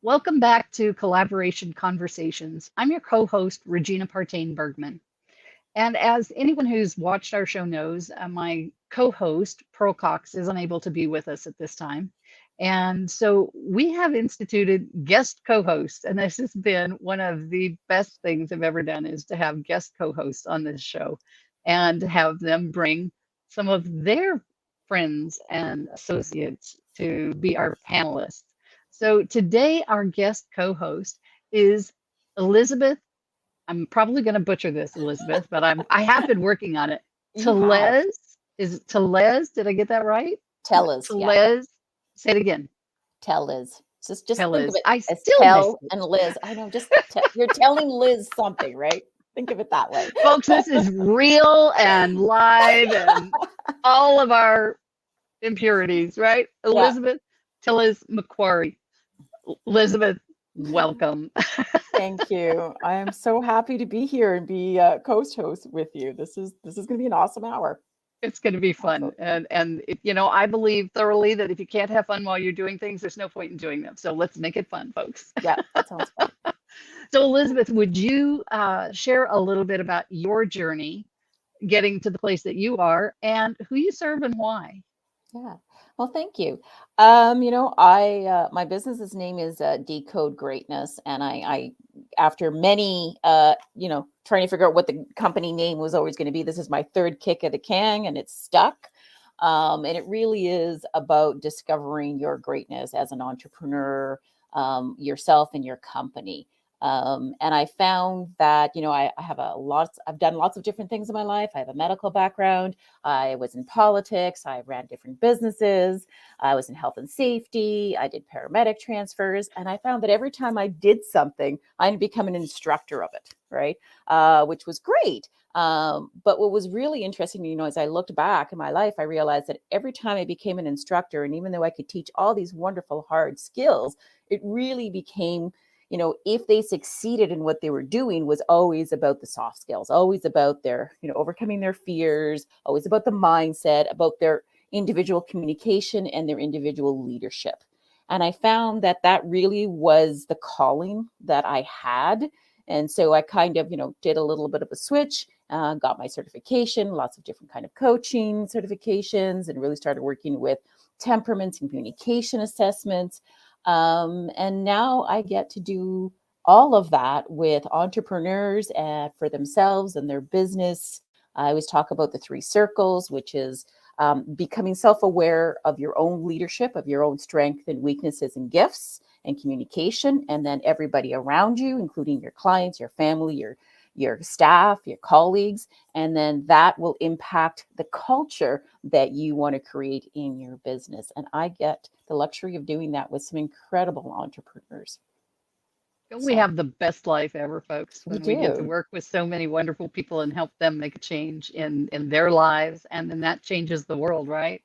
Welcome back to Collaboration Conversations. I'm your co host, Regina Partain Bergman. And as anyone who's watched our show knows, my co host, Pearl Cox, is unable to be with us at this time. And so we have instituted guest co hosts. And this has been one of the best things I've ever done is to have guest co hosts on this show and have them bring some of their friends and associates to be our panelists. So today, our guest co host is Elizabeth. I'm probably going to butcher this, Elizabeth, but I have been working on it. You have. Tellez, is it Tellez? Did I get that right? Tell yeah. Tellez. Say it again. Tell Liz. Just think of Tellez. it I as still missed tell it. and Liz. I know, you're telling Liz something, right? Think of it that way. Folks, this is real and live and all of our impurities, right? Yeah. Elizabeth Teliz-McQuarrie. Elizabeth, welcome. Thank you. I am so happy to be here and be co-host with you. This is going to be an awesome hour. It's going to be fun. Absolutely. And I believe thoroughly that if you can't have fun while you're doing things, there's no point in doing them. So let's make it fun, folks. Yeah, that sounds fun. So, Elizabeth, would you share a little bit about your journey getting to the place that you are and who you serve and why? Yeah. Well, thank you. I my business's name is Decode Greatness, and I after many trying to figure out what the company name was always going to be. This is my third kick at the can, and it's stuck. And it really is about discovering your greatness as an entrepreneur, yourself and your company. And I found that, I have I've done lots of different things in my life. I have a medical background. I was in politics. I ran different businesses. I was in health and safety. I did paramedic transfers. And I found that every time I did something, I ended up becoming an instructor of it, right? Which was great. But what was really interesting, as I looked back in my life, I realized that every time I became an instructor, and even though I could teach all these wonderful hard skills, it really became if they succeeded in what they were doing was always about the soft skills, always about their, overcoming their fears, always about the mindset, about their individual communication and their individual leadership. And I found that that really was the calling that I had. And so I kind of, did a little bit of a switch, got my certification, lots of different kind of coaching certifications, and really started working with temperaments and communication assessments. And now I get to do all of that with entrepreneurs for themselves and their business. I always talk about the three circles, which is becoming self-aware of your own leadership, of your own strengths and weaknesses and gifts and communication, and then everybody around you, including your clients, your family, your staff, your colleagues, and then that will impact the culture that you want to create in your business. And I get the luxury of doing that with some incredible entrepreneurs. Don't we So have the best life ever, folks, we when we get to do. work with so many wonderful people and help them make a change in their lives, and then that changes the world, right?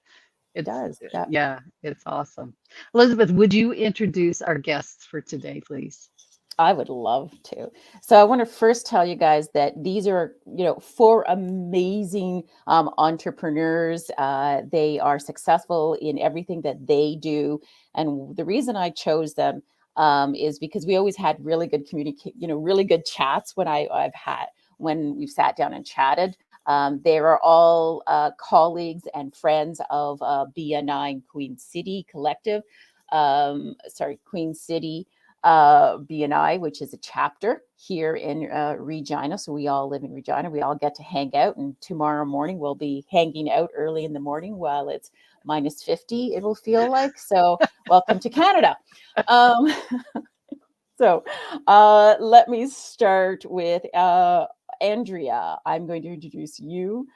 It It's does. Yeah. yeah, it's awesome. Elizabeth, would you introduce our guests for today, please? I would love to. So I want to first tell you guys that these are, four amazing entrepreneurs. They are successful in everything that they do, and the reason I chose them is because we always had really good really good chats when we've sat down and chatted. They are all colleagues and friends of BNI Queen City Collective. Queen City BNI, which is a chapter here in Regina. So we all live in Regina. We all get to hang out. And tomorrow morning, we'll be hanging out early in the morning while it's minus 50, it will feel like. So welcome to Canada. Um, let me start with Andrea. I'm going to introduce you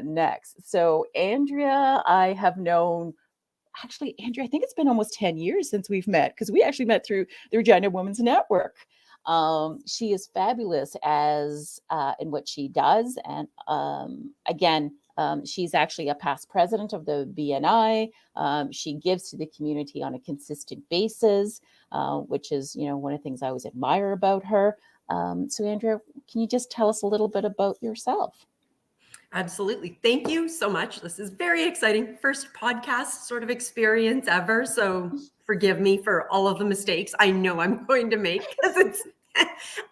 next. So Andrea, I have known actually, Andrea, I think it's been almost 10 years since we've met because we actually met through the Regina Women's Network. She is fabulous as in what she does. And again, she's actually a past president of the BNI. She gives to the community on a consistent basis, which is, one of the things I always admire about her. So Andrea, can you just tell us a little bit about yourself? Absolutely. Thank you so much. This is very exciting. First podcast sort of experience ever. So forgive me for all of the mistakes I know I'm going to make because it's,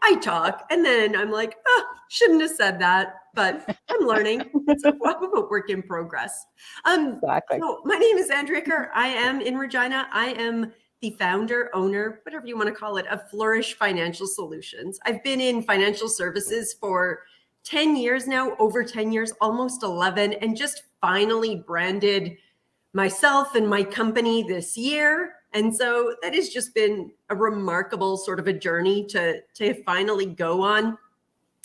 I talk and then I'm like, oh, shouldn't have said that, but I'm learning. It's a work in progress. Exactly. So my name is Andrea Kerr. I am in Regina. I am the founder, owner, whatever you want to call it, of Flourish Financial Solutions. I've been in financial services for 10 years now, over 10 years, almost 11, and just finally branded myself and my company this year. And so that has just been a remarkable sort of a journey to finally go on.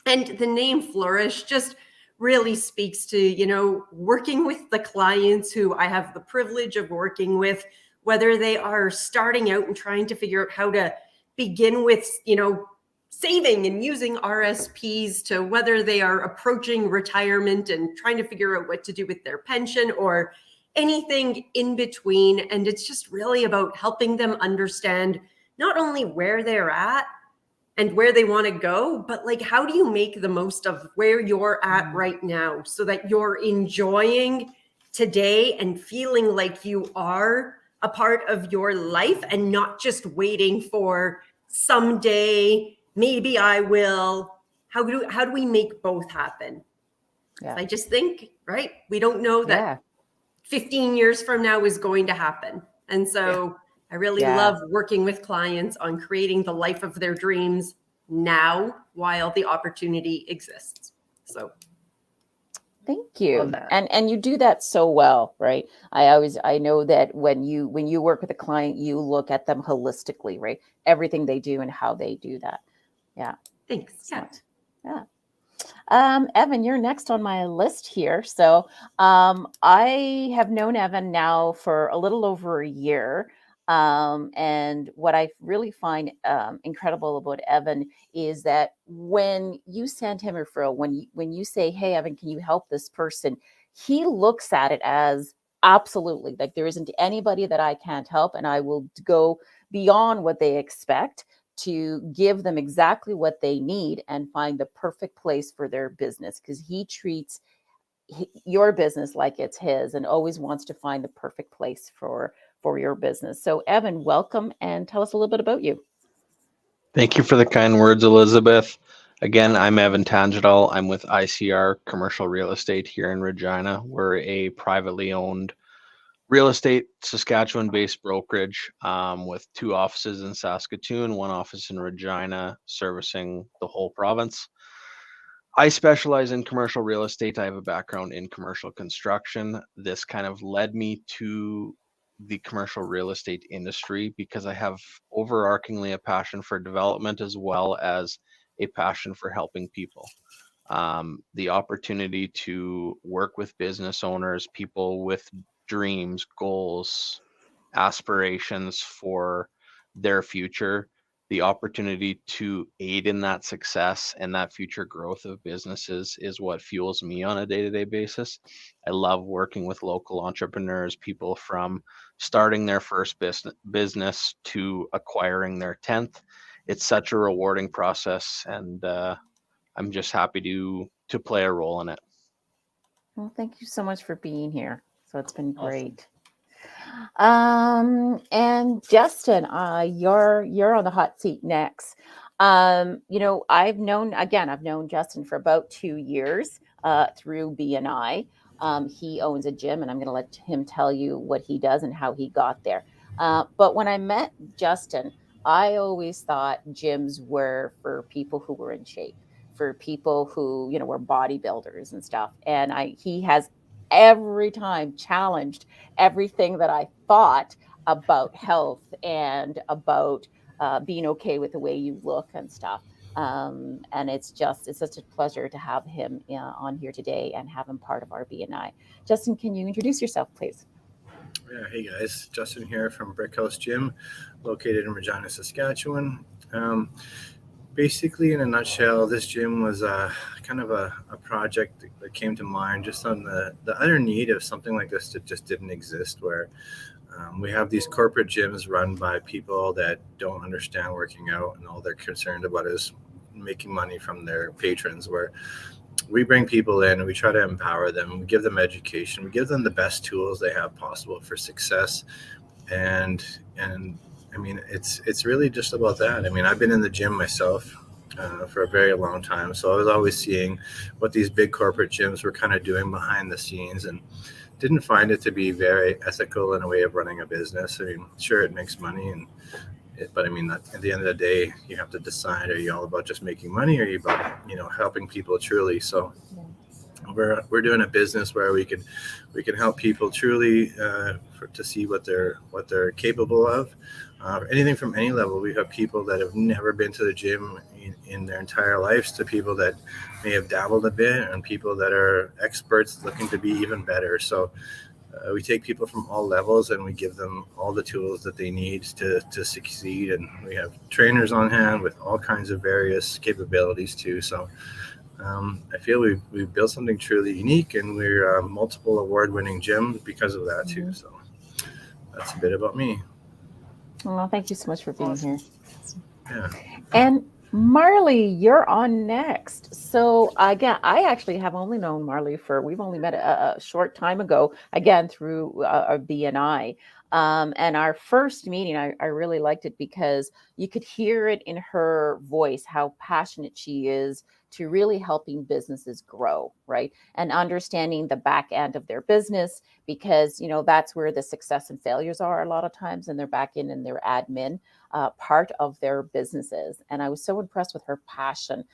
And the name Flourish just really speaks to, you know, working with the clients who I have the privilege of working with, whether they are starting out and trying to figure out how to begin with, you know, saving and using RSPs, to whether they are approaching retirement and trying to figure out what to do with their pension, or anything in between. And it's just really about helping them understand not only where they're at and where they want to go, but like, how do you make the most of where you're at right now so that you're enjoying today and feeling like you are a part of your life and not just waiting for someday, maybe I will. How do we make both happen? Yeah. I just think, right, we don't know that 15 years from now is going to happen. And so I really love working with clients on creating the life of their dreams now while the opportunity exists. So thank you. And you do that so well, right? I know that when you work with a client, you look at them holistically, right? Everything they do and how they do that. Yeah. Thanks. Excellent. Yeah. Evan, you're next on my list here. So I have known Evan now for a little over a year. And what I really find incredible about Evan is that when you send him a referral, when you say, hey, Evan, can you help this person? He looks at it as absolutely, like, there isn't anybody that I can't help, and I will go beyond what they expect to give them exactly what they need and find the perfect place for their business, because he treats your business like it's his and always wants to find the perfect place for your business. So Evan, welcome, and tell us a little bit about you. Thank you for the kind words, Elizabeth. Again, I'm Evan Tangendahl. I'm with ICR Commercial Real Estate here in Regina. We're a privately owned real estate Saskatchewan-based brokerage with 2 offices in Saskatoon, 1 office in Regina, servicing the whole province. I specialize in commercial real estate. I have a background in commercial construction. This kind of led me to the commercial real estate industry because I have overarchingly a passion for development as well as a passion for helping people. The opportunity to work with business owners, people with dreams, goals, aspirations for their future, the opportunity to aid in that success and that future growth of businesses is what fuels me on a day-to-day basis. I love working with local entrepreneurs, people from starting their first business to acquiring their 10th. It's such a rewarding process, and I'm just happy to play a role in it. Well, thank you so much for being here. So it's been great. Awesome. And Justin, you're on the hot seat next. You know, I've known Justin for about 2 years through BNI. He owns a gym, and I'm going to let him tell you what he does and how he got there. But when I met Justin, I always thought gyms were for people who were in shape, for people who, you know, were bodybuilders and stuff. And he has every time challenged everything that I thought about health and about being okay with the way you look and stuff. And it's such a pleasure to have him on here today and have him part of our BNI. Justin, can you introduce yourself, please? Yeah, hey guys, Justin here from Brick House Gym, located in Regina, Saskatchewan. Basically, in a nutshell, this gym was kind of a project that came to mind just on the utter need of something like this that just didn't exist, where we have these corporate gyms run by people that don't understand working out, and all they're concerned about is making money from their patrons, where we bring people in and we try to empower them. We give them education. We give them the best tools they have possible for success. And I mean, it's really just about that. I mean, I've been in the gym myself for a very long time, so I was always seeing what these big corporate gyms were kind of doing behind the scenes, and didn't find it to be very ethical in a way of running a business. I mean, sure, it makes money, but I mean, at the end of the day, you have to decide: are you all about just making money, or are you about, you know, helping people truly? So we're doing a business where we can help people truly to see what they're capable of. Anything from any level. We have people that have never been to the gym in their entire lives, to people that may have dabbled a bit, and people that are experts looking to be even better. So we take people from all levels and we give them all the tools that they need to succeed. And we have trainers on hand with all kinds of various capabilities too. So I feel we've built something truly unique, and we're multiple award-winning gym because of that too. So that's a bit about me. Well, thank you so much for being here. Yeah. And Marley, you're on next. So again, I actually have only known Marley we've only met a short time ago, again, through our BNI. And our first meeting, I really liked it because you could hear it in her voice, how passionate she is to really helping businesses grow, right? And understanding the back end of their business, because, you know, that's where the success and failures are a lot of times, and their back end and their admin part of their businesses. And I was so impressed with her passion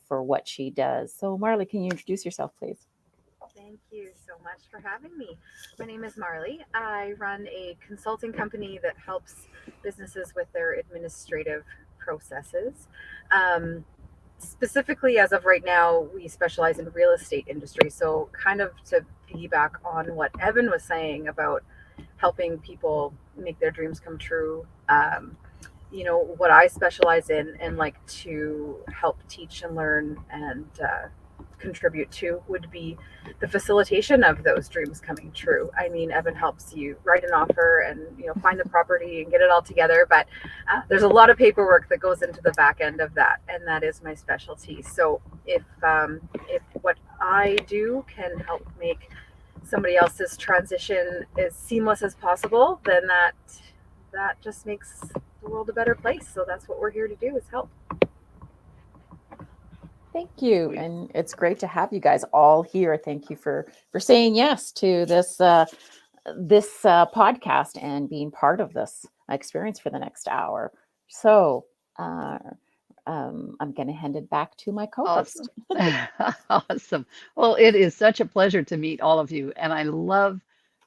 for what she does. So Marley, can you introduce yourself, please? Thank you so much for having me. My name is Marley. I run a consulting company that helps businesses with their administrative processes. Specifically, as of right now, we specialize in real estate industry. So kind of to piggyback on what Evan was saying about helping people make their dreams come true. You know, what I specialize in and like to help teach and learn and contribute to would be the facilitation of those dreams coming true. I mean, Evan helps you write an offer and, you know, find the property and get it all together, but there's a lot of paperwork that goes into the back end of that, and that is my specialty. So if what I do can help make somebody else's transition as seamless as possible, then that just makes the world a better place. So that's what we're here to do, is help. Thank you. And it's great to have you guys all here. Thank you for saying yes to this podcast and being part of this experience for the next hour. So I'm going to hand it back to my co-host. Awesome. Awesome. Well, it is such a pleasure to meet all of you. And I love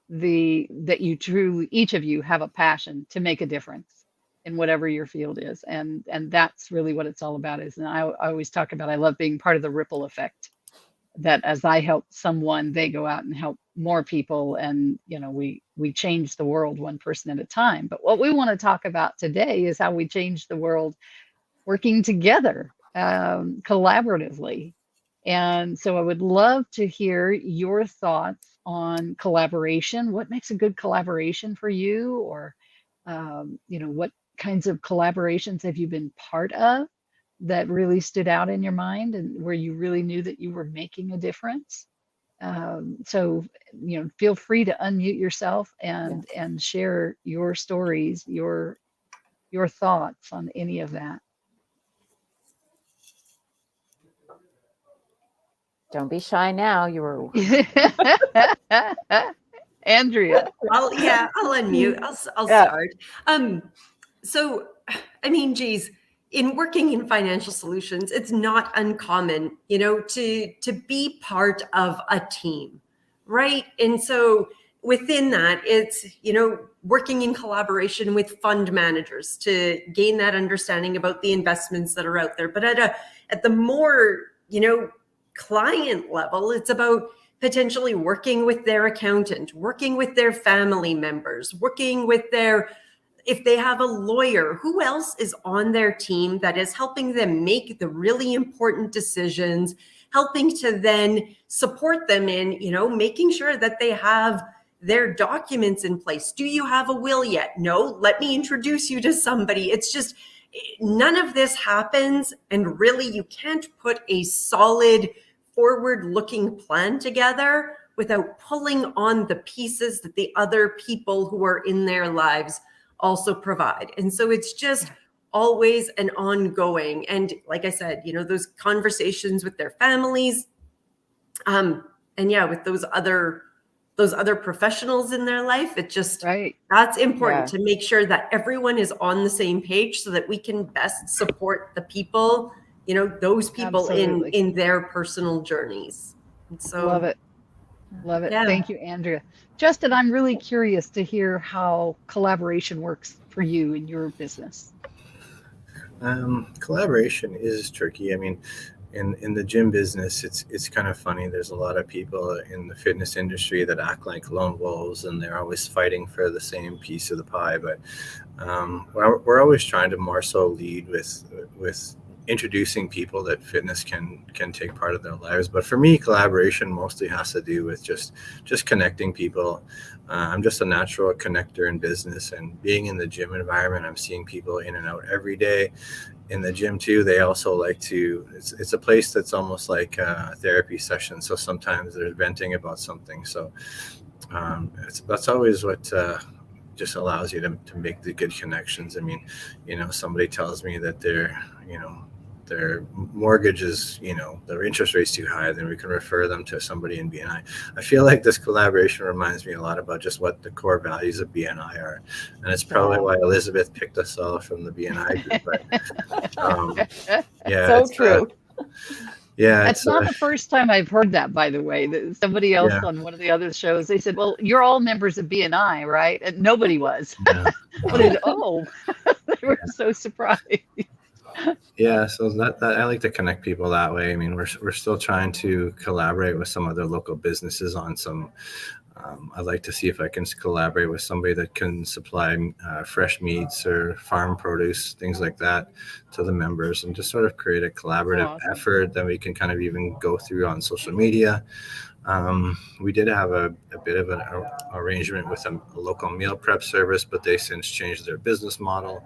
that you truly, each of you, have a passion to make a difference in whatever your field is. And that's really what it's all about. And I always talk about, I love being part of the ripple effect, that as I help someone, they go out and help more people. And, you know, we change the world one person at a time. But what we want to talk about today is how we change the world working together, collaboratively. And so I would love to hear your thoughts on collaboration. What makes a good collaboration for you? Or, you know, what kinds of collaborations have you been part of that really stood out in your mind and where you really knew that you were making a difference? So, you know, feel free to unmute yourself and share your stories, your thoughts on any of that. Don't be shy now. You were Andrea. I'll unmute. I'll start. So, I mean, geez, in working in financial solutions, it's not uncommon, you know, to be part of a team, right? And so within that, it's, you know, working in collaboration with fund managers to gain that understanding about the investments that are out there. But at the more, you know, client level, it's about potentially working with their accountant, working with their family members, working with if they have a lawyer, who else is on their team that is helping them make the really important decisions, helping to then support them in, you know, making sure that they have their documents in place. Do you have a will yet? No, let me introduce you to somebody. It's just, none of this happens. And really, you can't put a solid forward-looking plan together without pulling on the pieces that the other people who are in their lives also provide. And so it's just always an ongoing, and like I said, those conversations with their families, and with those other professionals in their life, it just, that's important to make sure that everyone is on the same page so that we can best support the people, those people in their personal journeys. And so Love it. Yeah. Thank you, Andrea. Justin, I'm really curious to hear how collaboration works for you in your business. Collaboration is tricky. I mean, in the gym business, it's kind of funny. There's a lot of people in the fitness industry that act like lone wolves, and they're always fighting for the same piece of the pie. But we're always trying to more so lead with introducing people that fitness can take part of their lives. But for me, collaboration mostly has to do with just connecting people. I'm just a natural connector in business, and being in the gym environment, I'm seeing people in and out every day. In the gym too, they also like to, it's a place that's almost like a therapy session. So sometimes they're venting about something. So that's always what just allows you to make the good connections. I mean, somebody tells me that their mortgage is, their interest rate's too high, then we can refer them to somebody in BNI. I feel like this collaboration reminds me a lot about just what the core values of BNI are. And it's probably why Elizabeth picked us all from the BNI group. But so true. That's not the first time I've heard that, by the way. That somebody else on one of the other shows, they said, well, you're all members of BNI, right? And nobody was. Yeah. They were so surprised. Yeah, so that I like to connect people that way. I mean, we're still trying to collaborate with some other local businesses on some. I'd like to see if I can collaborate with somebody that can supply fresh meats or farm produce, things like that, to the members, and just sort of create a collaborative effort that we can kind of even go through on social media. We did have a bit of an arrangement with a local meal prep service, but they since changed their business model.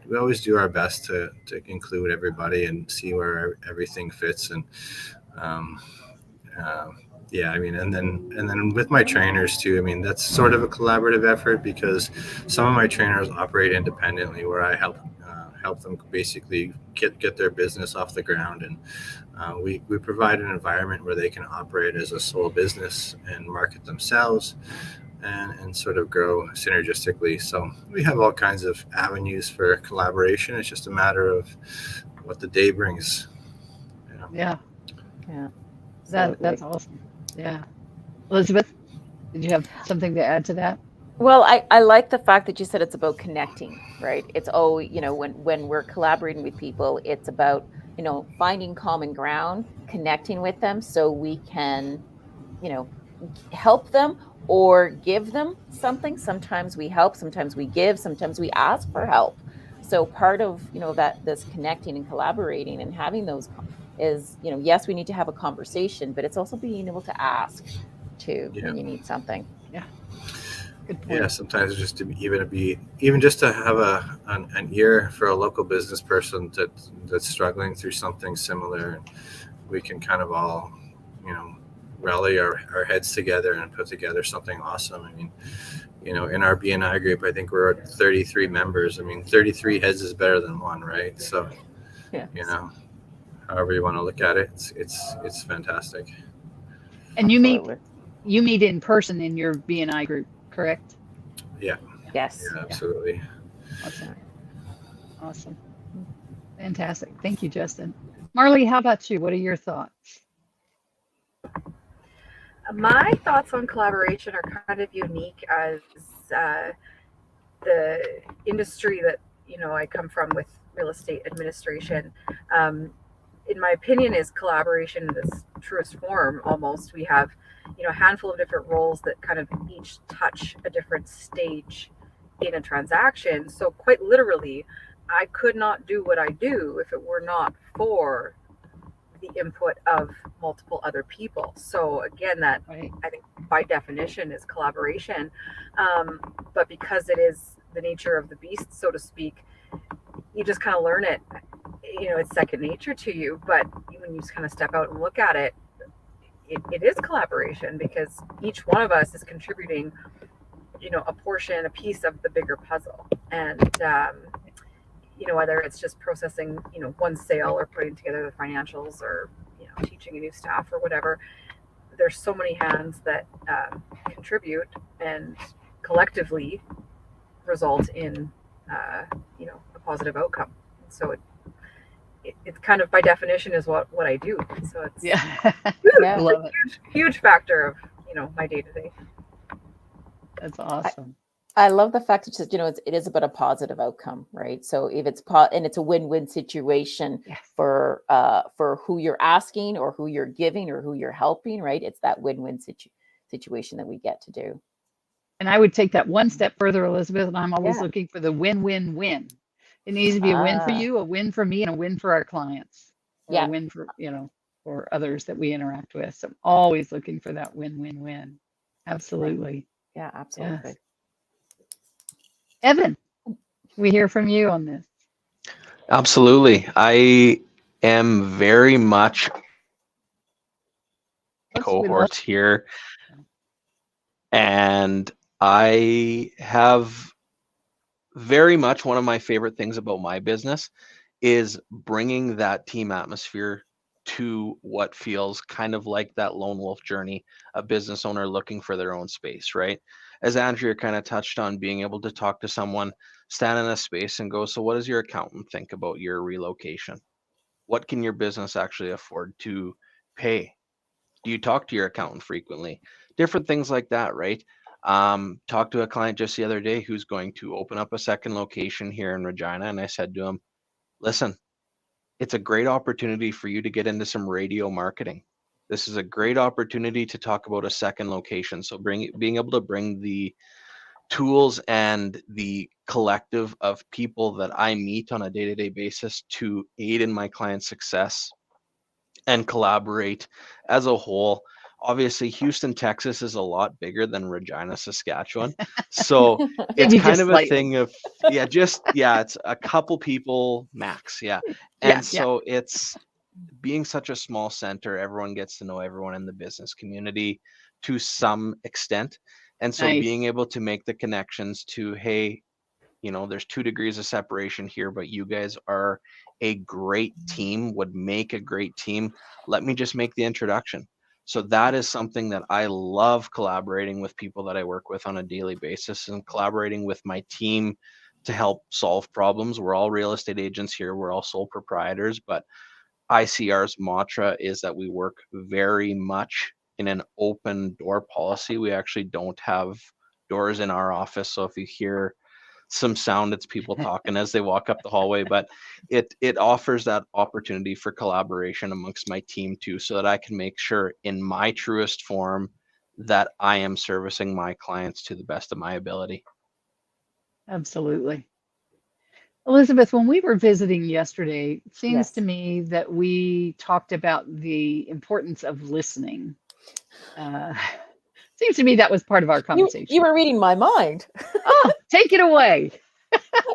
We always do our best to include everybody and see where everything fits. And I mean, and then with my trainers too, I mean, that's sort of a collaborative effort, because some of my trainers operate independently, where I help them basically get their business off the ground. And we provide an environment where they can operate as a sole business and market themselves and sort of grow synergistically. So we have all kinds of avenues for collaboration. It's just a matter of what the day brings. Yeah. That's awesome. Yeah. Elizabeth, did you have something to add to that? Well, I like the fact that you said it's about connecting, right? It's when we're collaborating with people, it's about, finding common ground, connecting with them so we can, help them or give them something. Sometimes we help, sometimes we give, sometimes we ask for help. So part of, this connecting and collaborating and having those is, yes, we need to have a conversation, but it's also being able to ask too when you need something. Yeah. Good point. Yeah, sometimes just to even just to have an ear for a local business person that's struggling through something similar, and we can kind of all, rally our heads together and put together something awesome. I mean, in our BNI group, I think we're at 33 members. I mean, 33 heads is better than one, right? So, however you want to look at it, it's fantastic. And you meet in person in your BNI group, correct? Yeah. Yes. Yeah, absolutely. Awesome. Fantastic. Thank you, Justin. Marley, how about you? What are your thoughts? My thoughts on collaboration are kind of unique, as the industry that I come from with real estate administration. In my opinion, is collaboration in its truest form. Almost, we have a handful of different roles that kind of each touch a different stage in a transaction. So quite literally, I could not do what I do if it were not for the input of multiple other people. So again, that I think by definition is collaboration. But because it is the nature of the beast, so to speak, you just kind of learn it it's second nature to you. But when you kind of step out and look at it, it is collaboration, because each one of us is contributing, a portion, a piece of the bigger puzzle. And, whether it's just processing, one sale, or putting together the financials, or, teaching a new staff, or whatever, there's so many hands that contribute and collectively result in, a positive outcome. So it's kind of, by definition, is what I do. So it's Yeah. Yeah. I love it. huge factor of, my day to day. That's awesome. I love the fact that just, it is about a positive outcome, right? So if it's and it's a win-win situation Yes. for who you're asking, or who you're giving, or who you're helping, right? It's that win-win situation that we get to do. And I would take that one step further, Elizabeth, and I'm always Yeah. looking for the win-win-win. It needs to be a win for Ah. you, a win for me, and a win for our clients, or Yeah. a win for, for others that we interact with. So I'm always looking for that win-win-win. Absolutely. Yeah, absolutely. Yes. Evan, we hear from you on this. Absolutely. I am very much cohorts here, and I have very much, one of my favorite things about my business is bringing that team atmosphere to what feels kind of like that lone wolf journey, a business owner looking for their own space, right? As Andrea kind of touched on, being able to talk to someone, stand in a space and go, so what does your accountant think about your relocation? What can your business actually afford to pay? Do you talk to your accountant frequently? Different things like that, right? Talked to a client just the other day who's going to open up a second location here in Regina. And I said to him, listen, it's a great opportunity for you to get into some radio marketing. This is a great opportunity to talk about a second location. So being able to bring the tools and the collective of people that I meet on a day-to-day basis to aid in my client's success and collaborate as a whole. Obviously, Houston, Texas is a lot bigger than Regina, Saskatchewan. So it's Maybe kind just of a slightly. thing of, it's a couple people max. Yeah. Yeah, And so it's being such a small center, everyone gets to know everyone in the business community to some extent. And so Nice. being able to make the connections to, hey, there's 2 degrees of separation here, but you guys are a great team, would make a great team. Let me just make the introduction. So that is something that I love, collaborating with people that I work with on a daily basis, and collaborating with my team to help solve problems. We're all real estate agents here. We're all sole proprietors, but ICR's mantra is that we work very much in an open door policy. We actually don't have doors in our office. So if you hear some sound, it's people talking as they walk up the hallway, but it offers that opportunity for collaboration amongst my team too, so that I can make sure in my truest form that I am servicing my clients to the best of my ability. Absolutely. Elizabeth, when we were visiting yesterday, it seems Yes. to me that we talked about the importance of listening. Seems to me that was part of our conversation. You were reading my mind. Oh, take it away.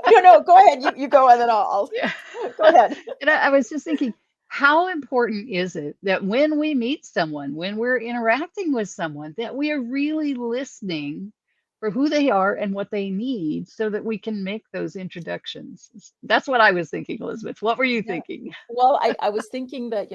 No, go ahead. You go, and then I'll Yeah. go ahead. And I was just thinking, how important is it that when we meet someone, when we're interacting with someone, that we are really listening for who they are and what they need, so that we can make those introductions? That's what I was thinking, Elizabeth. What were you thinking? Well, I was thinking that,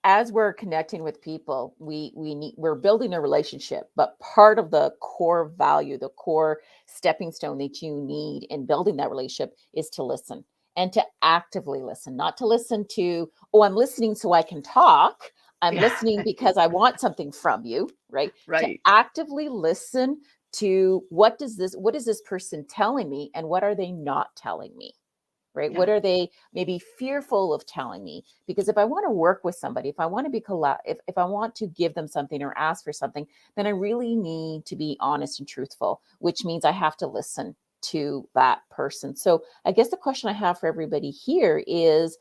as we're connecting with people, we're building a relationship, but part of the core value, the core stepping stone that you need in building that relationship is to listen, and to actively listen, not to listen to, oh, I'm listening so I can talk. I'm listening because I want something from you, right? Right. To actively listen to what is this person telling me, and what are they not telling me? Right? Yeah. What are they maybe fearful of telling me? Because if I want to work with somebody, if I want to be if I want to give them something or ask for something, then I really need to be honest and truthful, which means I have to listen to that person. So I guess the question I have for everybody here is,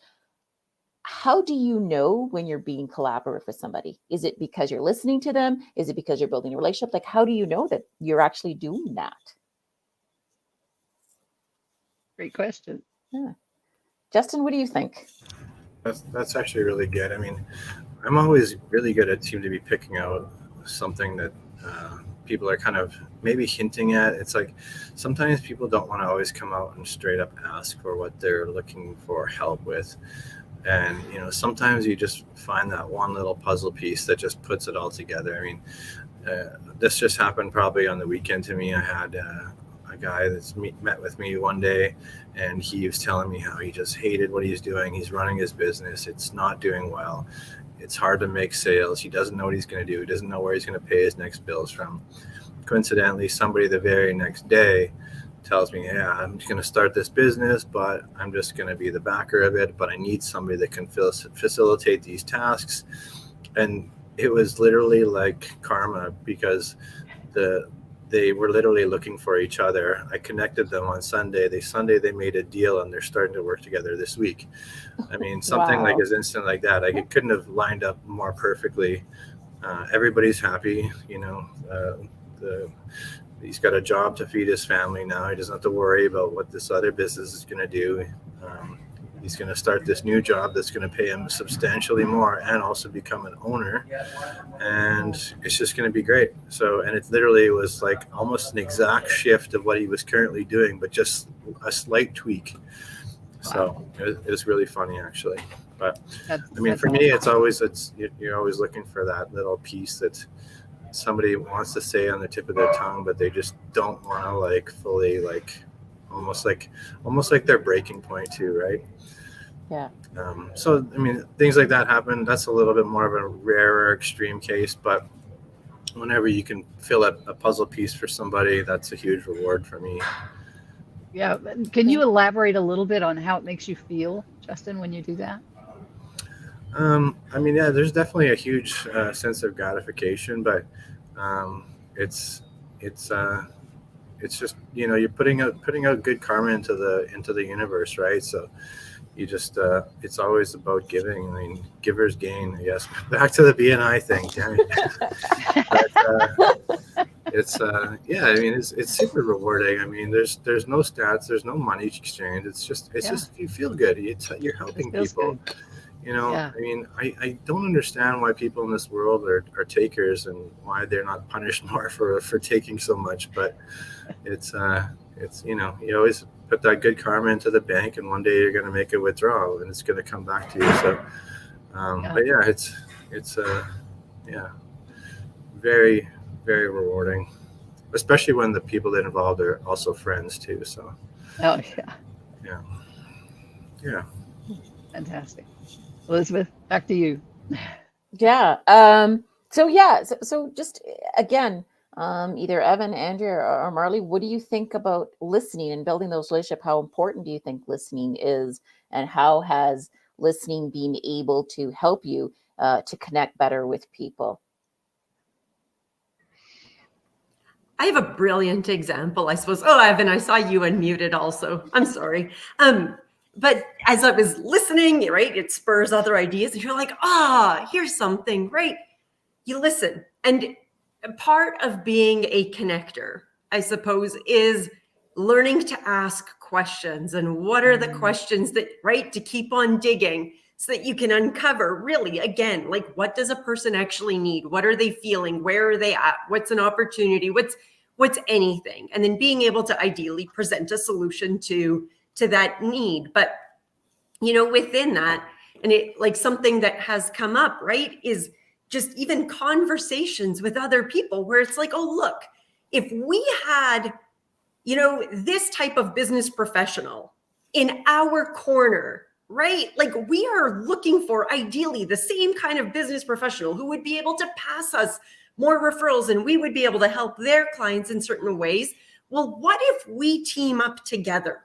how do you know when you're being collaborative with somebody? Is it because you're listening to them? Is it because you're building a relationship? Like, how do you know that you're actually doing that? Great question. Yeah. Justin, what do you think? That's actually really good. I mean, I'm always really good at seem to be picking out something that people are kind of maybe hinting at. It's like sometimes people don't want to always come out and straight up ask for what they're looking for help with. And, you know, sometimes you just find that one little puzzle piece that just puts it all together. I mean, this just happened probably on the weekend to me. I had a guy that's met with me one day, and he was telling me how he just hated what he's doing. He's running his business. It's not doing well. It's hard to make sales. He doesn't know what he's going to do. He doesn't know where he's going to pay his next bills from. Coincidentally, somebody the very next day tells me, yeah, I'm going to start this business, but I'm just going to be the backer of it. But I need somebody that can facilitate these tasks. And it was literally like karma, because they were literally looking for each other. I connected them on Sunday. They made a deal, and they're starting to work together this week. I mean, something like as instant like that. Like, it couldn't have lined up more perfectly. Everybody's happy, you know. He's got a job to feed his family now. He doesn't have to worry about what this other business is going to do. He's going to start this new job that's going to pay him substantially more and also become an owner. And it's just going to be great. So, and it literally was like almost an exact shift of what he was currently doing, but just a slight tweak. So it was really funny, actually. But I mean, for me, you're always looking for that little piece that somebody wants to say on the tip of their tongue, but they just don't want to like fully, like almost like their breaking point too, right? Yeah. So I mean, things like that happen. That's a little bit more of a rarer extreme case, but whenever you can fill out a puzzle piece for somebody, that's a huge reward for me. Yeah. Can you elaborate a little bit on how it makes you feel, Justin, when you do that? I mean, yeah, there's definitely a huge sense of gratification, but it's just, you know, you're putting out good karma into the universe, right? So you just it's always about giving. I mean, givers gain. Yes, back to the BNI thing. Damn it. But, it's yeah. I mean, it's super rewarding. I mean, there's no stats, there's no money exchange. It's just you feel good. You're helping people. Good. You know, yeah. I mean, I don't understand why people in this world are takers and why they're not punished more for taking so much. But it's you know, you always put that good karma into the bank, and one day you're going to make a withdrawal, and it's going to come back to you. So, but yeah, it's yeah, very, very rewarding, especially when the people that involved are also friends too. So. Oh yeah. Yeah. Yeah. Fantastic. Elizabeth, back to you. Yeah. So just again, either Evan, Andrea, or Marley, what do you think about listening and building those relationships? How important do you think listening is, and how has listening been able to help you to connect better with people? I have a brilliant example, I suppose. Oh, Evan, I saw you unmuted also. I'm sorry. But as I was listening, right, it spurs other ideas, and you're like, here's something, right? You listen. And part of being a connector, I suppose, is learning to ask questions. And what are the questions that, right, to keep on digging so that you can uncover really, again, like, what does a person actually need? What are they feeling? Where are they at? What's an opportunity? What's anything? And then being able to ideally present a solution to that need. But, you know, within that, and it, like, something that has come up, right, is just even conversations with other people where it's like, oh, look, if we had, you know, this type of business professional in our corner, right? Like, we are looking for ideally the same kind of business professional who would be able to pass us more referrals, and we would be able to help their clients in certain ways. Well, what if we team up together?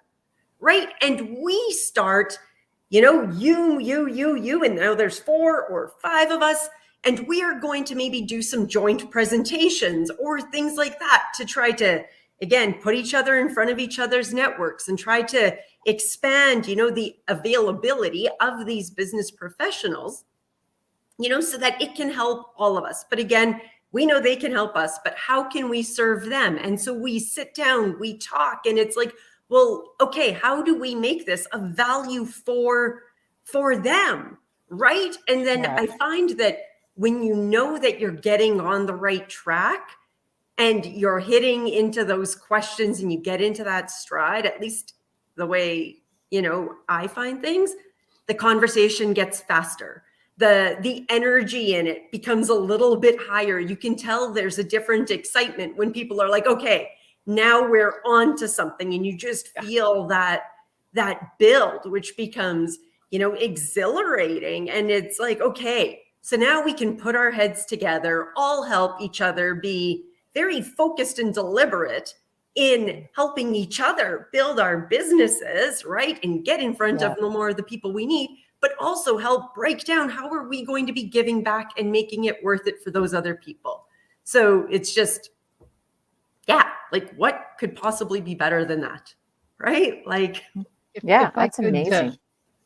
Right. And we start, you know, you, and now there's 4 or 5 of us, and we are going to maybe do some joint presentations or things like that to try to, again, put each other in front of each other's networks and try to expand, you know, the availability of these business professionals, you know, so that it can help all of us. But again, we know they can help us, but how can we serve them? And so we sit down, we talk, and it's like, well, okay, how do we make this a value for them, right? And then Yeah. I find that when you know that you're getting on the right track and you're hitting into those questions and you get into that stride, at least the way, I find things, the conversation gets faster. The energy in it becomes a little bit higher. You can tell there's a different excitement when people are like, okay, now we're on to something, and you just feel that build, which becomes, exhilarating. And it's like, okay, so now we can put our heads together, all help each other be very focused and deliberate in helping each other build our businesses, right? And get in front of more of the people we need, but also help break down how are we going to be giving back and making it worth it for those other people. So it's just, like, what could possibly be better than that, right? Like, That's amazing.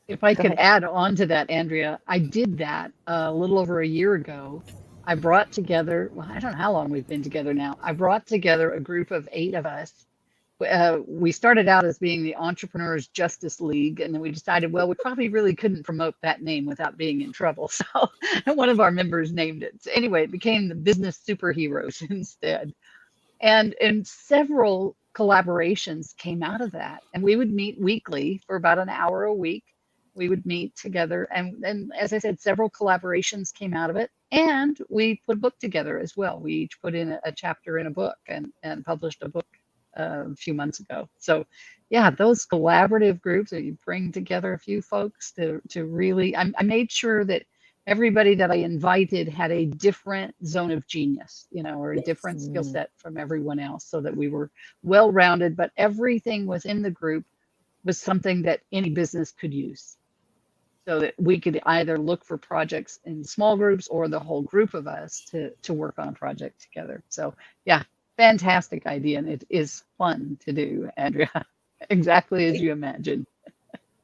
If I Go could ahead. add on to that, Andrea, I did that a little over a year ago. I brought together, well, I don't know how long we've been together now. I brought together a group of 8 of us. We started out as being the Entrepreneurs Justice League, and then we decided, well, we probably really couldn't promote that name without being in trouble. So one of our members named it. So anyway, it became the Business Superheroes instead. And several collaborations came out of that. And we would meet weekly for about an hour a week. We would meet together. And as I said, several collaborations came out of it. And we put a book together as well. We each put in a chapter in a book and published a book a few months ago. So yeah, those collaborative groups that you bring together a few folks to really, I made sure that everybody that I invited had a different zone of genius, or a different skill set from everyone else, so that we were well-rounded, but everything within the group was something that any business could use, so that we could either look for projects in small groups or the whole group of us to work on a project together. So yeah, fantastic idea. And it is fun to do, Andrea, exactly as you imagine.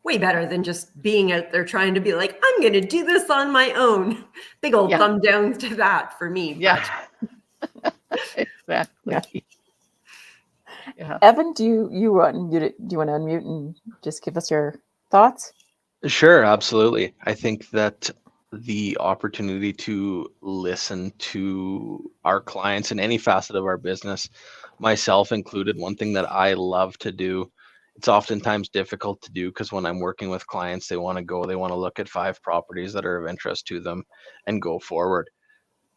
Way better than just being out there trying to be like, I'm going to do this on my own. Big old thumb down to that for me. Yeah, exactly. Yeah. Evan, do you want to unmute and just give us your thoughts? Sure, absolutely. I think that the opportunity to listen to our clients in any facet of our business, myself included, one thing that I love to do, it's oftentimes difficult to do because when I'm working with clients, they want to look at 5 properties that are of interest to them and go forward.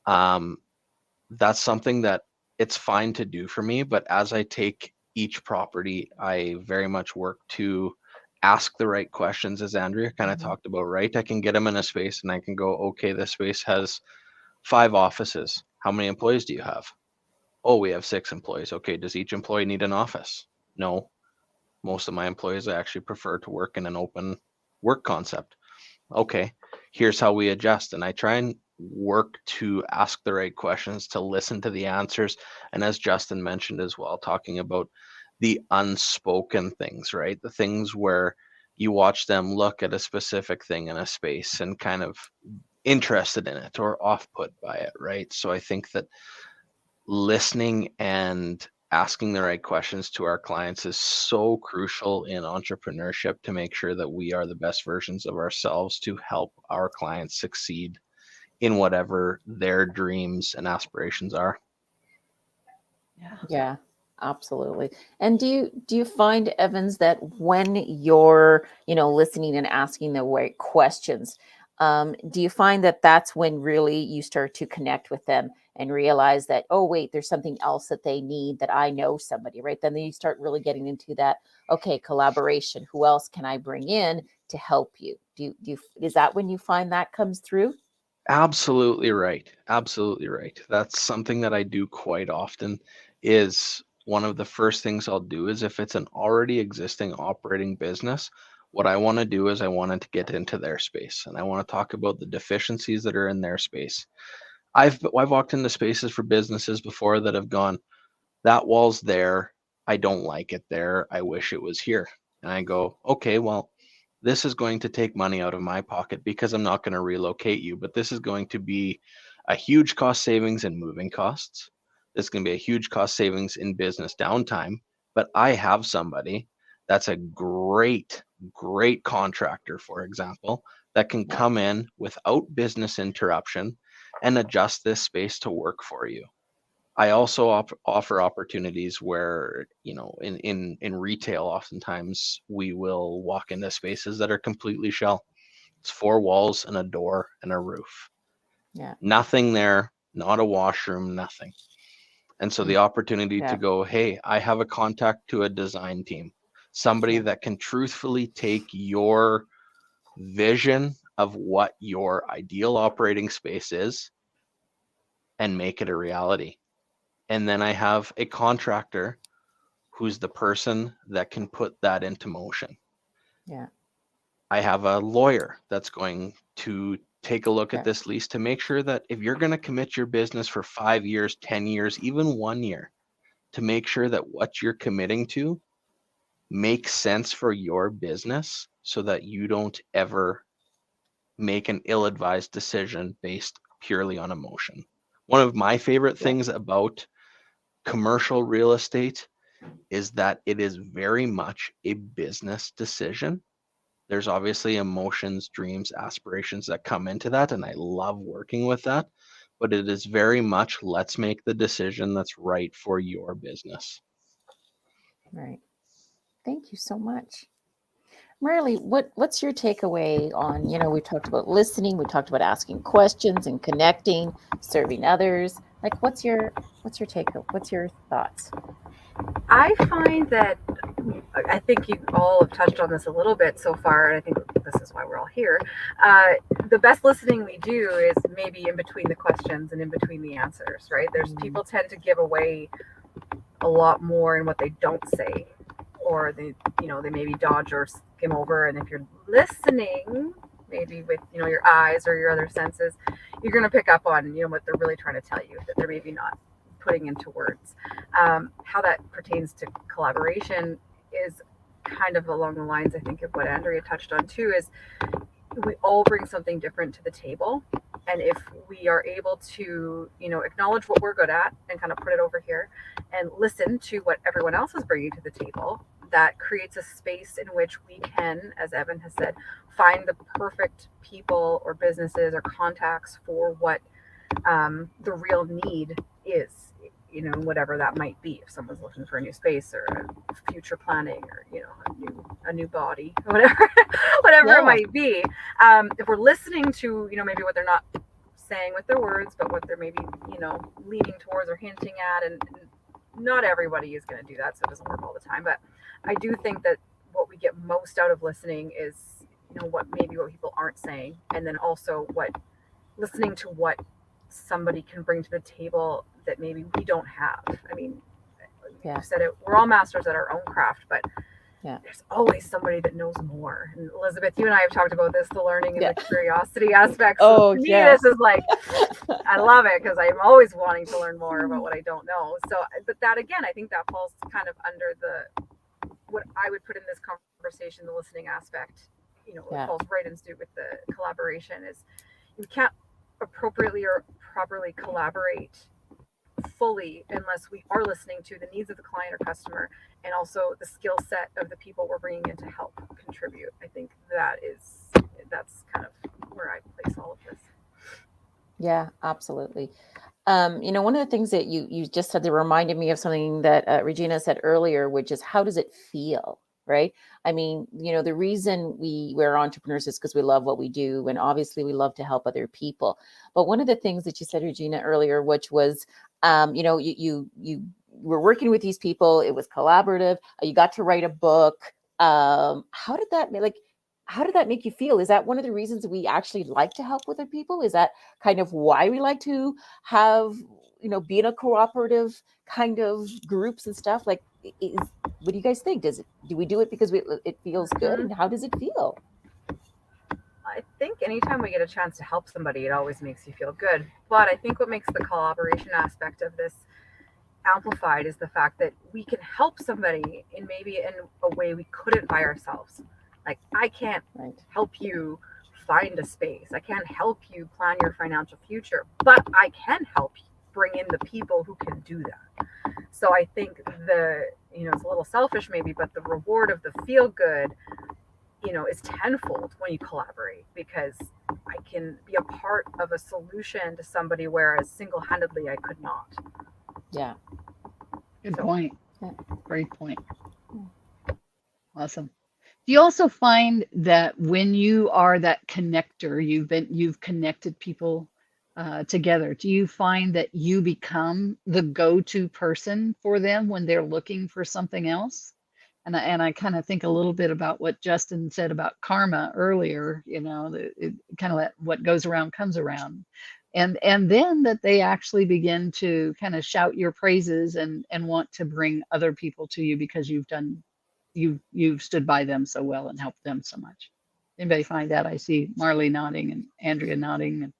That's something that it's fine to do for me, but as I take each property, I very much work to ask the right questions, as Andrea kind of talked about, right? I can get them in a space and I can go, okay, this space has 5 offices. How many employees do you have? Oh, we have 6 employees. Okay, does each employee need an office? No. Most of my employees actually prefer to work in an open work concept. Okay, here's how we adjust. And I try and work to ask the right questions, to listen to the answers. And as Justin mentioned as well, talking about the unspoken things, right? The things where you watch them look at a specific thing in a space and kind of interested in it or off put by it, right? So I think that listening and asking the right questions to our clients is so crucial in entrepreneurship to make sure that we are the best versions of ourselves to help our clients succeed in whatever their dreams and aspirations are. Yeah, absolutely. And do you find, Evans, that when you're, listening and asking the right questions, do you find that that's when really you start to connect with them and realize that, oh, wait, there's something else that they need, that I know somebody, right? Then you start really getting into that, okay, collaboration. Who else can I bring in to help you? Is that when you find that comes through? Absolutely right. Absolutely right. That's something that I do quite often. Is one of the first things I'll do is if it's an already existing operating business, what I want to do is I wanted to get into their space and I want to talk about the deficiencies that are in their space. I've walked into spaces for businesses before that have gone, that wall's there. I don't like it there. I wish it was here. And I go, okay, well, this is going to take money out of my pocket because I'm not going to relocate you, but this is going to be a huge cost savings in moving costs. This is going to be a huge cost savings in business downtime, but I have somebody That's a great contractor, for example, that can come in without business interruption and adjust this space to work for you. I also offer opportunities where, in retail, oftentimes we will walk into spaces that are completely shell. It's 4 walls and a door and a roof. Yeah. Nothing there, not a washroom, nothing. And so the opportunity to go, hey, I have a contact to a design team, somebody that can truthfully take your vision of what your ideal operating space is and make it a reality. And then I have a contractor who's the person that can put that into motion. Yeah. I have a lawyer that's going to take a look at this lease to make sure that if you're going to commit your business for 5 years, 10 years, even 1 year, to make sure that what you're committing to makes sense for your business so that you don't ever make an ill-advised decision based purely on emotion. One of my favorite things about commercial real estate is that it is very much a business decision. There's obviously emotions, dreams, aspirations that come into that, and I love working with that, but it is very much, let's make the decision that's right for your business. Right. Thank you so much. Marley, what's your takeaway on, we talked about listening, we talked about asking questions and connecting, serving others. Like, what's your takeaway? What's your thoughts? I find that, I think you all have touched on this a little bit so far, and I think this is why we're all here. The best listening we do is maybe in between the questions and in between the answers, right? There's people tend to give away a lot more in what they don't say, or they maybe dodge or skim over. And if you're listening, maybe with your eyes or your other senses, you're going to pick up on what they're really trying to tell you that they're maybe not putting into words. How that pertains to collaboration is kind of along the lines, I think, of what Andrea touched on too, is we all bring something different to the table. And if we are able to, acknowledge what we're good at and kind of put it over here and listen to what everyone else is bringing to the table, that creates a space in which we can, as Evan has said, find the perfect people or businesses or contacts for what the real need is, whatever that might be. If someone's looking for a new space or a future planning or, a new body, whatever it might be. If we're listening to, maybe what they're not saying with their words, but what they're maybe, leaning towards or hinting at, and not everybody is going to do that, so it doesn't work all the time. But I do think that what we get most out of listening is, what people aren't saying, and then also listening to what somebody can bring to the table that maybe we don't have. I mean, you said it, we're all masters at our own craft, but there's always somebody that knows more. And Elizabeth, you and I have talked about this, the learning and the curiosity aspects. So for me, this is like, I love it because I'm always wanting to learn more about what I don't know. So, but that again, I think that falls kind of under what I would put in this conversation, the listening aspect. It falls right in suit with the collaboration. Is you can't appropriately or properly collaborate fully unless we are listening to the needs of the client or customer, and also the skill set of the people we're bringing in to help contribute. I think that's kind of where I place all of this. Yeah, absolutely. One of the things that you just said that reminded me of something that Regina said earlier, which is, how does it feel? Right. I mean, the reason we're entrepreneurs is because we love what we do. And obviously we love to help other people. But one of the things that you said, Regina, earlier, which was, you were working with these people. It was collaborative. You got to write a book. How did that make you feel? Is that one of the reasons that we actually like to help with other people? Is that kind of why we like to have, be in a cooperative kind of groups and stuff? Like, what do you guys think? Do we do it because it feels good? And how does it feel? I think anytime we get a chance to help somebody, it always makes you feel good. But I think what makes the collaboration aspect of this amplified is the fact that we can help somebody in a way we couldn't by ourselves. Like, I can't help you find a space. I can't help you plan your financial future, but I can help bring in the people who can do that. So I think it's a little selfish maybe, but the reward of the feel good, is tenfold when you collaborate, because I can be a part of a solution to somebody, whereas single-handedly I could not. Yeah. Good point. Yeah. Great point. Awesome. Do you also find that when you are that connector, you've connected people together, do you find that you become the go-to person for them when they're looking for something else? And I kind of think a little bit about what Justin said about karma earlier, it kind of what goes around comes around. And then that they actually begin to kind of shout your praises and want to bring other people to you because you've stood by them so well and helped them so much. Anybody find that? I see Marley nodding and Andrea nodding. And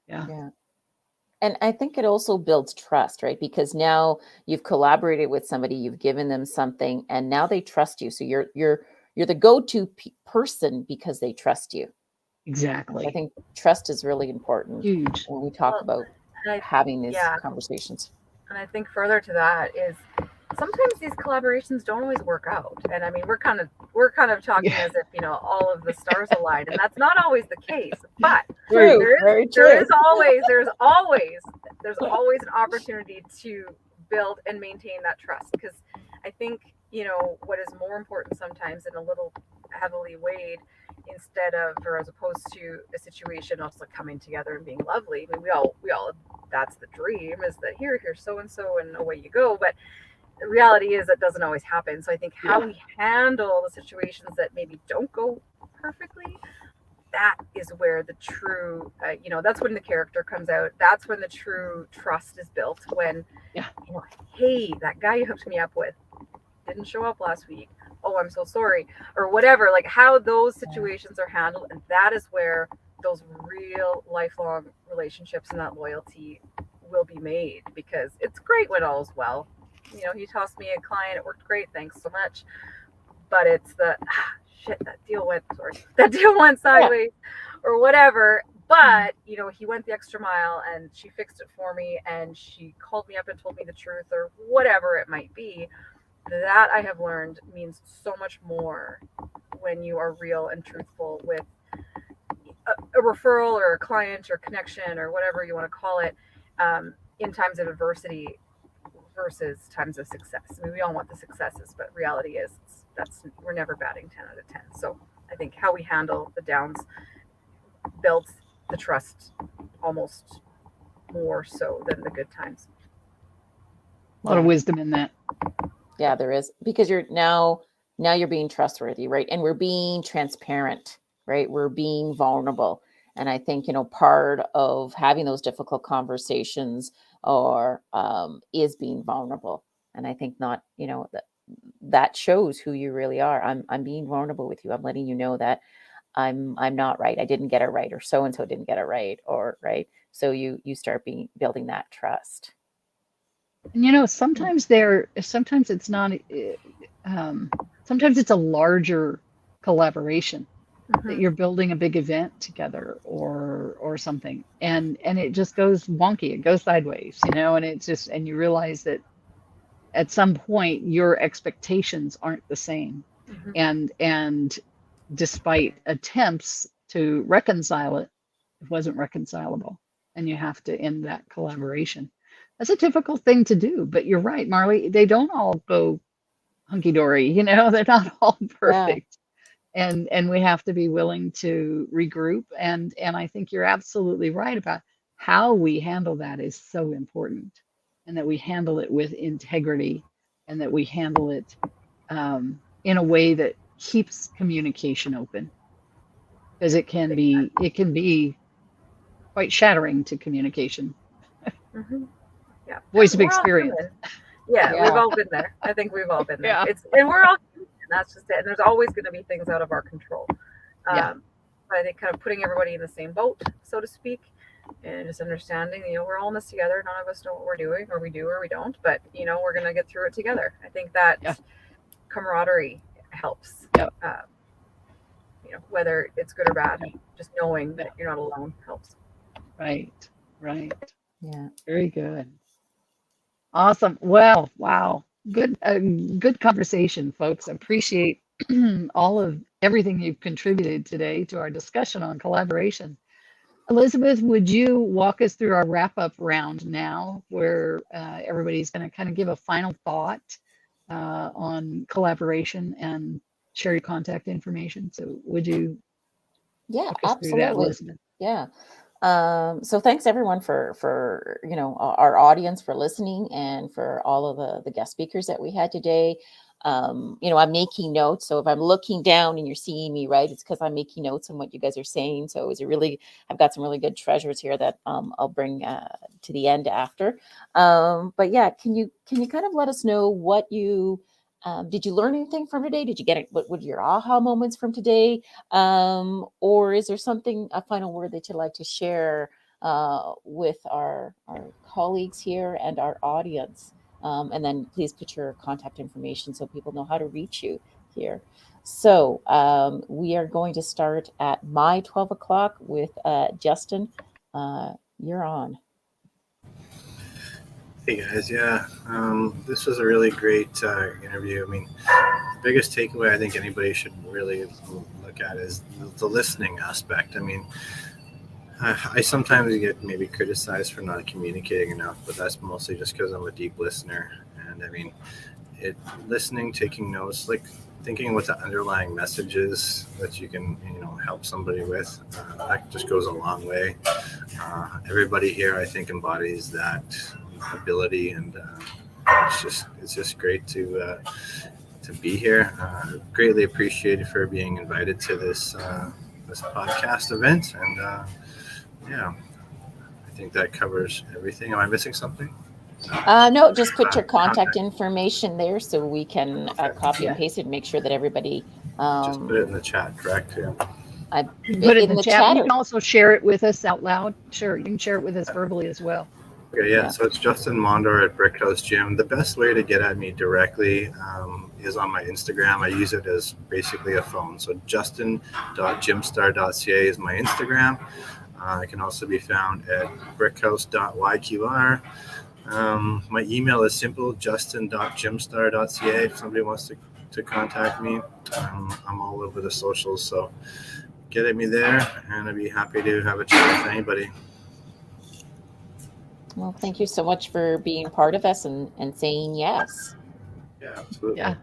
Yeah. And I think it also builds trust, right? Because now you've collaborated with somebody, you've given them something, and now they trust you. So you're the go-to person because they trust you. Exactly. I think trust is really important. Huge. When we talk about having these conversations. And I think further to that is sometimes these collaborations don't always work out. And I mean, we're kind of talking as if, all of the stars aligned, and that's not always the case. But there's always an opportunity to build and maintain that trust. Because I think, what is more important sometimes and a little heavily weighed, instead of, or as opposed to a situation also coming together and being lovely. I mean, we all that's the dream, is that here's so and so and away you go. But the reality is that doesn't always happen. So I think how we handle the situations that maybe don't go perfectly, that is where the true, that's when the character comes out. That's when the true trust is built. When, hey, that guy you hooked me up with didn't show up last week. Oh, I'm so sorry, or whatever. Like how those situations are handled, and that is where those real lifelong relationships and that loyalty will be made. Because it's great when all's well. He tossed me a client, it worked great, thanks so much. But it's that deal went sideways, or whatever. But he went the extra mile and she fixed it for me, and she called me up and told me the truth, or whatever it might be. That I have learned means so much more when you are real and truthful with a referral or a client or connection or whatever you want to call it, in times of adversity versus times of success. I mean, we all want the successes, but reality is we're never batting 10 out of 10. So I think how we handle the downs builds the trust almost more so than the good times. A lot of wisdom in that. Yeah, there is, because you're now you're being trustworthy, right? And we're being transparent, right? We're being vulnerable. And I think, part of having those difficult conversations is being vulnerable. And I think that shows who you really are. I'm being vulnerable with you. I'm letting you know that I'm not right. I didn't get it right, or so-and-so didn't get it right, or right. So you start building that trust. And sometimes it's not, sometimes it's a larger collaboration, that you're building a big event together or something, and it just goes wonky, it goes sideways, and it's just, and you realize that at some point your expectations aren't the same. And despite attempts to reconcile it wasn't reconcilable, and you have to end that collaboration. That's a difficult thing to do, but you're right, Marley. They don't all go hunky-dory, they're not all perfect. And we have to be willing to regroup. And I think you're absolutely right about how we handle that is so important, and that we handle it with integrity, and that we handle it in a way that keeps communication open, because it can be quite shattering to communication. Yeah. Voice of experience. Yeah, we've all been there. I think we've all been there. And we're all human, that's just it. And there's always going to be things out of our control. But I think kind of putting everybody in the same boat, so to speak, and just understanding, we're all in this together. None of us know what we're doing, or we do or we don't, but we're going to get through it together. I think that camaraderie helps. Whether it's good or bad, just knowing that you're not alone helps. Right. Yeah. Very good. Awesome. Well, wow. Good conversation, folks. Appreciate all of everything you've contributed today to our discussion on collaboration. Elizabeth, would you walk us through our wrap-up round now, where everybody's going to kind of give a final thought on collaboration and share your contact information? So would you Yeah, walk us through that, absolutely. Elizabeth? Yeah. So thanks everyone for our audience for listening, and for all of the guest speakers that we had today. I'm making notes, so if I'm looking down and you're seeing me, right, it's because I'm making notes on what you guys are saying. So I've got some really good treasures here that I'll bring to the end after. But yeah, can you kind of let us know what you did you learn anything from today? Did you get it? What were your aha moments from today? Or is there a final word that you'd like to share with our colleagues here and our audience? And then please put your contact information so people know how to reach you here. So we are going to start at my 12 o'clock with Justin. You're on. Hey guys, yeah, this was a really great interview. I mean, the biggest takeaway I think anybody should really look at is the listening aspect. I mean, I sometimes get maybe criticized for not communicating enough, but that's mostly just because I'm a deep listener. And I mean, listening, taking notes, like thinking what the underlying message is that you can, help somebody with, that just goes a long way. Everybody here, I think, embodies that ability, and it's just great to be here. Greatly appreciated for being invited to this podcast event, and yeah, I think that covers everything. Am I missing something? No, just put your contact information there so we can copy and paste it and make sure that everybody. Just put it in the chat, correct? Yeah. Put it in the chat. You can also share it with us out loud. Sure, you can share it with us verbally as well. Okay, yeah. So it's Justin Mondor at Brickhouse Gym. The best way to get at me directly is on my Instagram. I use it as basically a phone. So justin.gymstar.ca is my Instagram. I can also be found at brickhouse.yqr. My email is simple, justin.gymstar.ca if somebody wants to contact me. I'm all over the socials, so get at me there, and I'd be happy to have a chat with anybody. Well, thank you so much for being part of us and saying yes. Yeah, absolutely. Yeah.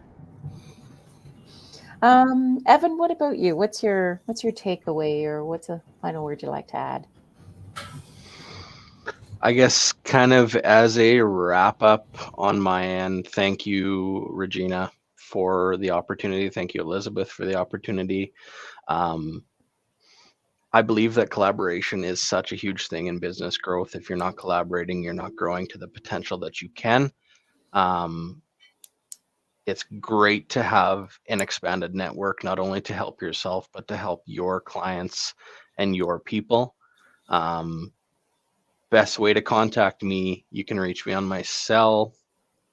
Evan, what about you? What's your takeaway, or what's a final word you'd like to add? I guess kind of as a wrap up on my end, thank you, Regina, for the opportunity. Thank you, Elizabeth, for the opportunity. I believe that collaboration is such a huge thing in business growth. If you're not collaborating, you're not growing to the potential that you can. It's great to have an expanded network, not only to help yourself, but to help your clients and your people. Best way to contact me, you can reach me on my cell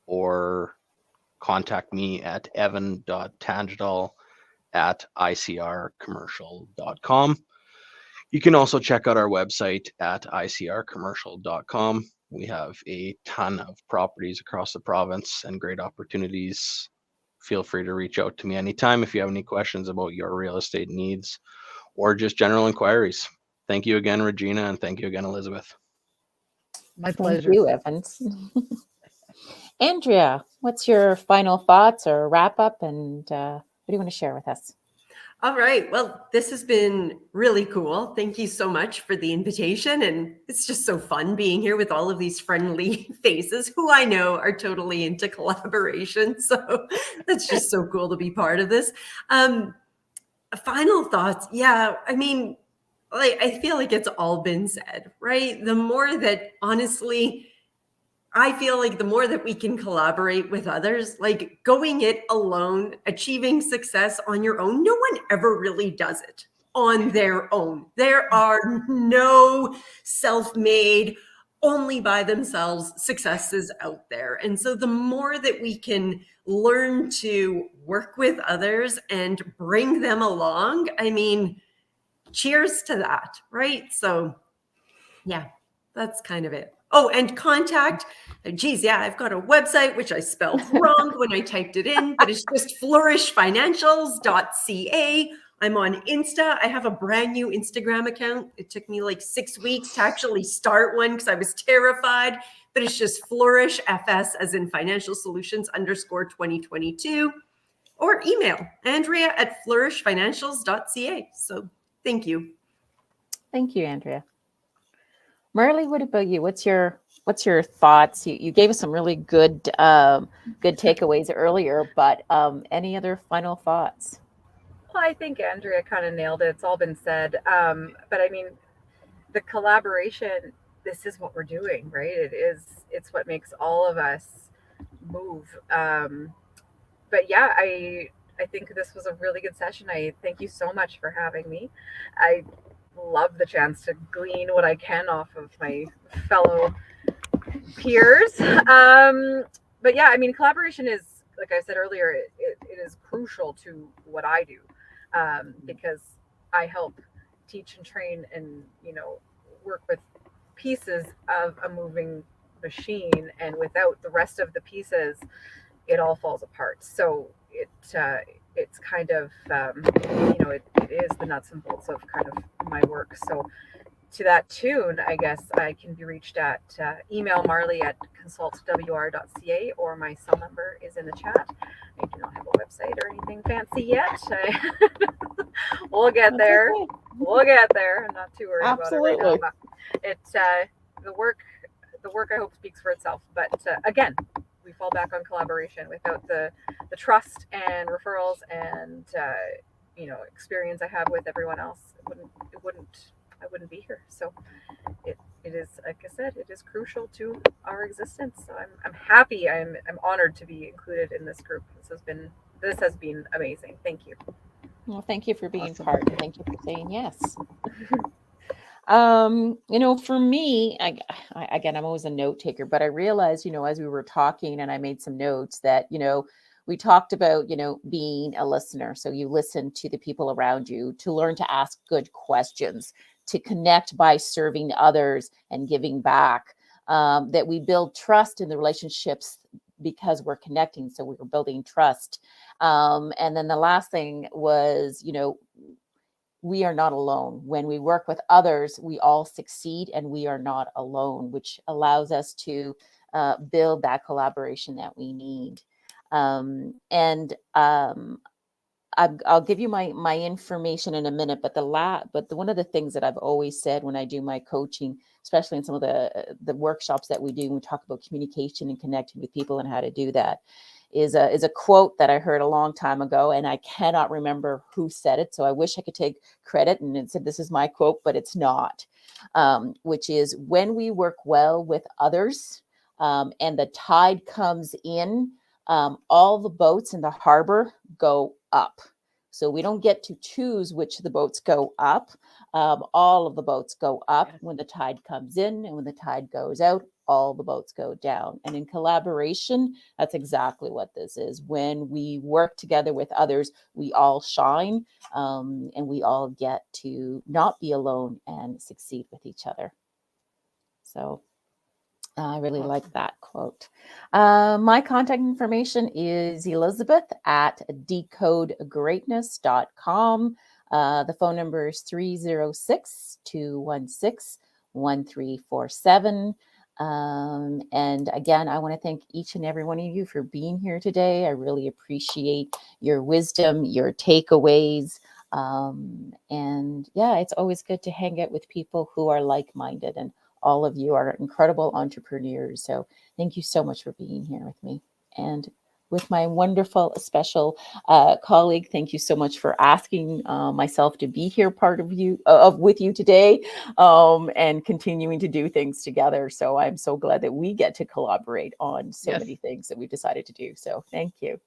or contact me at evan.tangedal@icrcommercial.com. You can also check out our website at icrcommercial.com. We have a ton of properties across the province and great opportunities. Feel free to reach out to me anytime if you have any questions about your real estate needs or just general inquiries. Thank you again, Regina, and thank you again, Elizabeth. My pleasure. Thank you, Evans. Andrea, what's your final thoughts or wrap up, and what do you want to share with us? All right. Well, this has been really cool. Thank you so much for the invitation. And it's just so fun being here with all of these friendly faces who I know are totally into collaboration. So that's just so cool to be part of this. Final thoughts. Yeah. I mean, I feel like it's all been said, right? The more that honestly, I feel like the more that we can collaborate with others, like going it alone, achieving success on your own, no one ever really does it on their own. There are no self-made, only by themselves successes out there. And so the more that we can learn to work with others and bring them along, I mean, cheers to that, right? So yeah, that's kind of it. Oh, and contact. Geez, yeah, I've got a website which I spelled wrong when I typed it in, but it's just flourishfinancials.ca. I'm on Insta. I have a brand new Instagram account. It took me like 6 weeks to actually start one because I was terrified, but it's just Flourish FS as in financial solutions _2022, or email Andrea@flourishfinancials.ca. So thank you. Thank you, Andrea. Marley, what about you? What's your thoughts? You gave us some really good good takeaways earlier, but any other final thoughts? Well, I think Andrea kind of nailed it. It's all been said. But I mean, the collaboration, this is what we're doing, right? It's what makes all of us move. But yeah, I think this was a really good session. I thank you so much for having me. I love the chance to glean what I can off of my fellow peers. But yeah, I mean, collaboration is, like I said earlier, it is crucial to what I do, because I help teach and train and, work with pieces of a moving machine, and without the rest of the pieces, it all falls apart. So it's kind of, it is the nuts and bolts of kind of my work. So to that tune, I guess I can be reached at email marley@consultwr.ca, or my cell number is in the chat. I do not have a website or anything fancy yet. We'll get there. Okay. We'll get there. I'm not too worried Absolutely. about it right now. It's the work I hope speaks for itself. But again, we fall back on collaboration. Without the trust and referrals and experience I have with everyone else, I wouldn't be here. So it is, like I said, it is crucial to our existence. So I'm happy. I'm honored to be included in this group. This has been amazing. Thank you. Well, thank you for being Awesome. part. Thank you for saying yes. For me, again, I'm always a note taker, but I realized, as we were talking and I made some notes that, we talked about, being a listener. So you listen to the people around you, to learn to ask good questions, to connect by serving others and giving back, that we build trust in the relationships because we're connecting. So we're building trust. And then the last thing was, we are not alone. When we work with others, we all succeed and we are not alone, which allows us to build that collaboration that we need. I'll give you my information in a minute, but one of the things that I've always said when I do my coaching, especially in some of the workshops that we do, when we talk about communication and connecting with people and how to do that, is a quote that I heard a long time ago, and I cannot remember who said it. So I wish I could take credit and said, this is my quote, but it's not, which is, when we work well with others, and the tide comes in, all the boats in the harbor go up. So we don't get to choose which of the boats go up. All of the boats go up when the tide comes in, and when the tide goes out, all the boats go down. And in collaboration, that's exactly what this is. When we work together with others, we all shine, and we all get to not be alone and succeed with each other. So I really like that quote. My contact information is elizabeth@decodegreatness.com. The phone number is 306-216-1347. And again, I want to thank each and every one of you for being here today. I really appreciate your wisdom, your takeaways. And yeah, it's always good to hang out with people who are like-minded, and all of you are incredible entrepreneurs. So thank you so much for being here with me. And with my wonderful special colleague, thank you so much for asking myself to be here with you today, and continuing to do things together. So I'm so glad that we get to collaborate on so many things that we've decided to do. So thank you.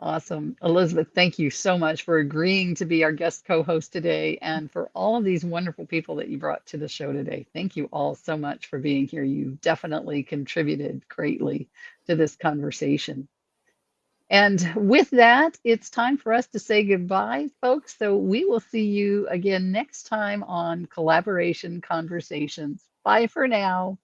Awesome. Elizabeth, thank you so much for agreeing to be our guest co-host today, and for all of these wonderful people that you brought to the show today. Thank you all so much for being here. You definitely contributed greatly to this conversation. And with that, it's time for us to say goodbye, folks. So we will see you again next time on Collaboration Conversations. Bye for now.